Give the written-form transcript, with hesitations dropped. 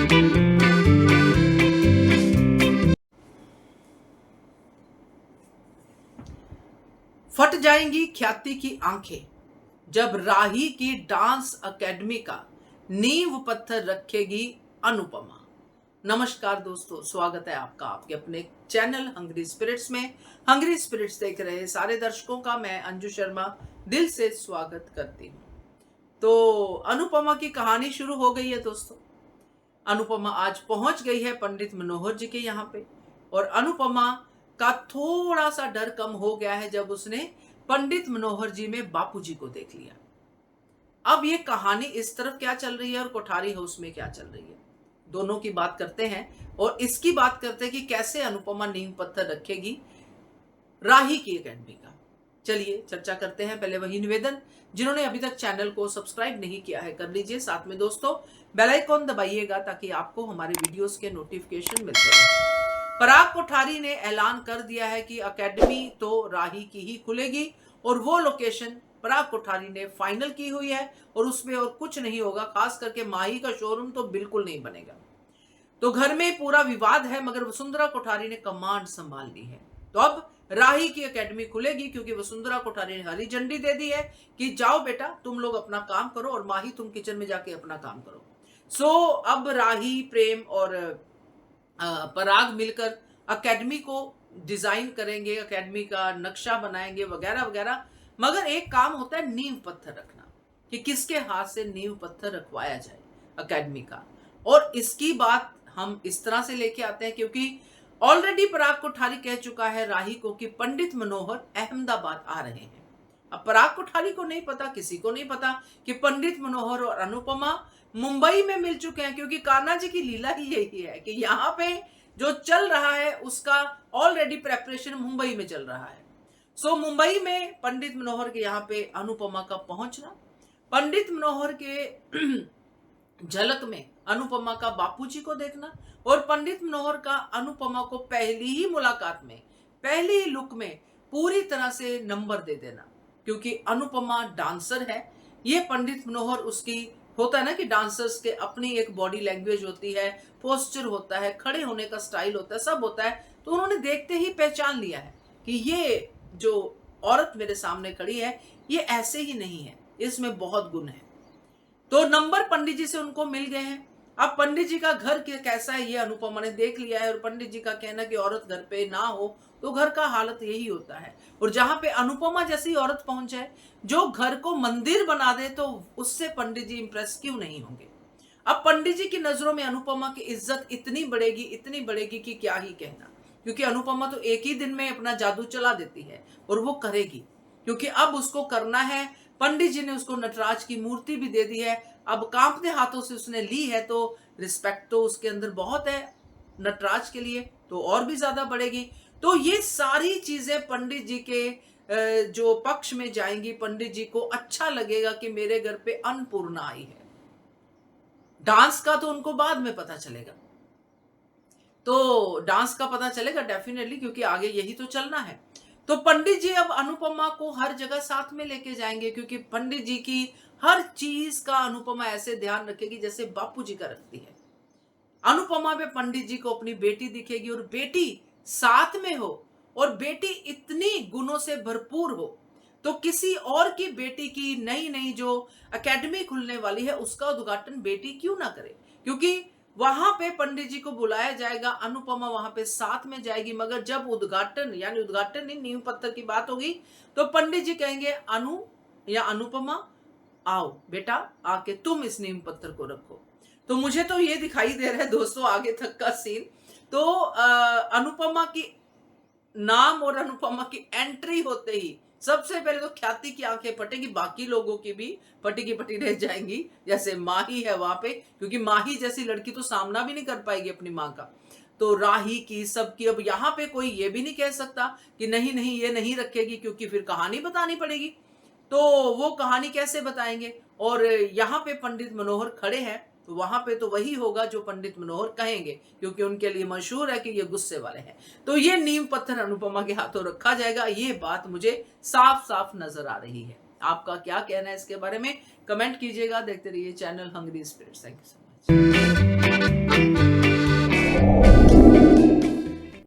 फट जाएंगी ख्याति की आंखें जब राही की डांस एकेडमी का नींव पत्थर रखेगी अनुपमा। नमस्कार दोस्तों, स्वागत है आपका आपके अपने चैनल हंग्री स्पिरिट्स में। हंग्री स्पिरिट्स देख रहे सारे दर्शकों का मैं अंजू शर्मा दिल से स्वागत करती हूँ। तो अनुपमा की कहानी शुरू हो गई है दोस्तों। अनुपमा आज पहुंच गई है पंडित मनोहर जी के यहाँ पे, और अनुपमा का थोड़ा सा डर कम हो गया है जब उसने पंडित मनोहर जी में बापूजी को देख लिया। अब ये कहानी इस तरफ क्या चल रही है और कोठारी हाउस में क्या चल रही है, दोनों की बात करते हैं और इसकी बात करते हैं कि कैसे अनुपमा नींव पत्थर रखेगी राही की एकेडमी का। चलिए चर्चा करते हैं। पहले वही निवेदन, जिन्होंने अभी तक चैनल को सब्सक्राइब नहीं किया है कर लीजिए, साथ में दोस्तों बेल आइकॉन दबाइएगा ताकि आपको हमारे वीडियोस के नोटिफिकेशन मिलते रहे। पराग कोठारी ने ऐलान कर दिया है कि एकेडमी तो राही की ही खुलेगी और वो लोकेशन पराग कोठारी ने फाइनल की हुई है और उसमें और कुछ नहीं होगा। खास करके माही का शोरूम तो बिल्कुल नहीं बनेगा। तो घर में पूरा विवाद है, मगर वसुंधरा कोठारी ने कमांड संभाल ली है। तो अब राही की एकेडमी खुलेगी क्योंकि वसुंधरा कोठारी ने हरी झंडी दे दी है कि जाओ बेटा तुम लोग अपना काम करो और माही तुम किचन में जाके अपना काम करो। सो अब राही, प्रेम और पराग मिलकर एकेडमी को डिजाइन करेंगे, एकेडमी का नक्शा बनाएंगे वगैरह वगैरह। मगर एक काम होता है नींव पत्थर रखना, कि किसके हाथ से नींव पत्थर रखवाया जाए एकेडमी का। और इसकी बात हम इस तरह से लेके आते हैं क्योंकि ऑलरेडी पराग कोठारी कह चुका है राही को कि पंडित मनोहर अहमदाबाद आ रहे हैं। अब पराग कोठारी को नहीं पता, किसी को नहीं पता कि पंडित मनोहर और अनुपमा मुंबई में मिल चुके हैं, क्योंकि कान्हा जी की लीला ही यही है कि यहाँ पे जो चल रहा है उसका ऑलरेडी प्रेपरेशन मुंबई में चल रहा है। सो मुंबई में पंडित मनोहर के यहाँ पे अनुपमा का पहुंचना, पंडित मनोहर के झलक में अनुपमा का बापूजी को देखना और पंडित मनोहर का अनुपमा को पहली ही मुलाकात में, पहली ही लुक में पूरी तरह से नंबर दे देना, क्योंकि अनुपमा डांसर है। ये पंडित मनोहर, उसकी होता है ना कि डांसर्स के अपनी एक बॉडी लैंग्वेज होती है, पोस्चर होता है, खड़े होने का स्टाइल होता है, सब होता है। तो उन्होंने देखते ही पहचान लिया है कि ये जो औरत मेरे सामने खड़ी है ये ऐसे ही नहीं है, इसमें बहुत गुण है। तो नंबर पंडित जी से उनको मिल गए हैं। अब पंडित जी का घर कैसा है ये अनुपमा ने देख लिया है, और पंडित जी का कहना कि औरत घर पे ना हो तो घर का हालत यही होता है। और जहां पे अनुपमा जैसी औरत पहुंच जाए जो घर को मंदिर बना दे, तो उससे पंडित जी इंप्रेस क्यों नहीं होंगे। अब पंडित जी की नजरों में अनुपमा की इज्जत इतनी बढ़ेगी कि क्या ही कहना, क्योंकि अनुपमा तो एक ही दिन में अपना जादू चला देती है और वो करेगी, क्योंकि अब उसको करना है। पंडित जी ने उसको नटराज की मूर्ति भी दे दी है, अब कांपते हाथों से उसने ली है, तो रिस्पेक्ट तो उसके अंदर बहुत है नटराज के लिए, तो और भी ज्यादा बढ़ेगी। तो ये सारी चीजें पंडित जी के जो पक्ष में जाएंगी, पंडित जी को अच्छा लगेगा कि मेरे घर पे अन्नपूर्णा आई है। डांस का तो उनको बाद में पता चलेगा, तो डांस का पता चलेगा डेफिनेटली, क्योंकि आगे यही तो चलना है। तो पंडित जी अब अनुपमा को हर जगह साथ में लेके जाएंगे, क्योंकि पंडित जी की हर चीज का अनुपमा ऐसे ध्यान रखेगी जैसे बापूजी का रखती है। अनुपमा में पंडित जी को अपनी बेटी दिखेगी, और बेटी साथ में हो और बेटी इतनी गुणों से भरपूर हो, तो किसी और की बेटी की नई नई जो एकेडमी खुलने वाली है उसका उद्घाटन बेटी क्यों ना करे। क्योंकि वहां पे पंडित जी को बुलाया जाएगा, अनुपमा वहां पे साथ में जाएगी, मगर जब उद्घाटन यानी उद्घाटन नहीं नींव पत्थर की बात होगी तो पंडित जी कहेंगे अनु या अनुपमा आओ बेटा, आके तुम इस नींव पत्थर को रखो। तो मुझे तो ये दिखाई दे रहा है दोस्तों आगे तक का सीन। तो अनुपमा की नाम और अनुपमा की एंट्री होते ही सबसे पहले तो ख्याति की आंखें फटेगी, बाकी लोगों की भी फटी की फटी रह जाएंगी। जैसे माही है वहां पे, क्योंकि माही जैसी लड़की तो सामना भी नहीं कर पाएगी अपनी माँ का। तो राही की, सबकी, अब यहाँ पे कोई ये भी नहीं कह सकता कि नहीं नहीं ये नहीं रखेगी, क्योंकि फिर कहानी बतानी पड़ेगी। तो वो कहानी कैसे बताएंगे। और यहाँ पे पंडित मनोहर खड़े हैं, तो वहां पे तो वही होगा जो पंडित मनोहर कहेंगे, क्योंकि उनके लिए मशहूर है कि ये गुस्से वाले हैं। तो ये नींव पत्थर अनुपमा के हाथों रखा जाएगा, ये बात मुझे साफ साफ नजर आ रही है। आपका क्या कहना है इसके बारे में कमेंट कीजिएगा। देखते रहिए channel hungry spirits. Thank you so much.